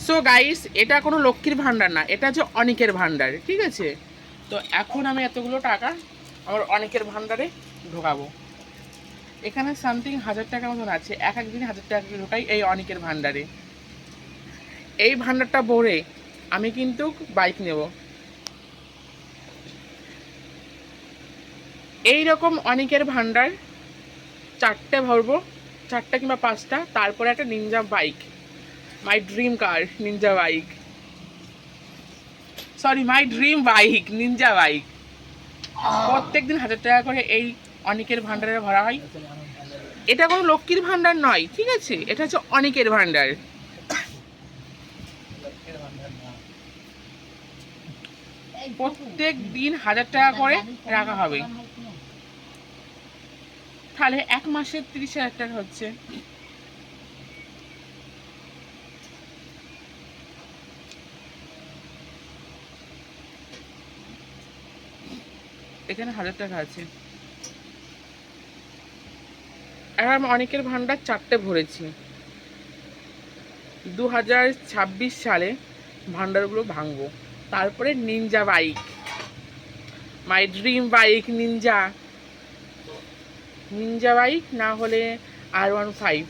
So guys, এটা কোনো লক্ষ্মীর ভাণ্ডার না, এটা হচ্ছে অনিকের ভাণ্ডার, ঠিক আছে? তো এখন আমি এতগুলো টাকা আমার অনিকের ভাণ্ডারে ঢোকাবো। এখানে সামথিং 1000 টাকার মতন আছে, এক একদিন 1000 টাকা করে ঢোকাই এই অনিকের ভাণ্ডারে। এই ভাণ্ডারটা ভরে আমি কিন্তু বাইক নেব। এই রকম অনেকের ভাণ্ডার 4টে ভরবো, 4টা কিংবা 5টা, তারপরে একটা Ninja bike, my dream car Ninja bike, sorry my dream bike Ninja bike. প্রত্যেকদিন 1000 টাকা করে এই অনেকের ভাণ্ডারে ভরা হয়। এটা কোনো লক্ষ্মীর ভাণ্ডার নয়, ঠিক আছে? এটা হচ্ছে অনেকের ভাণ্ডার। প্রত্যেক দিন 1000 টাকা করে রাখা হবে, তাহলে এক মাসে 30,000 টাকা হচ্ছে। এখানে 1000 টাকা আছে। এখন আমি অনেকের ভাণ্ডার 4টে ভরেছি। 2026 সালে ভাণ্ডারগুলো ভাঙবো, তারপরে Ninja bike, my dream bike Ninja, Ninja bike না হলে R15।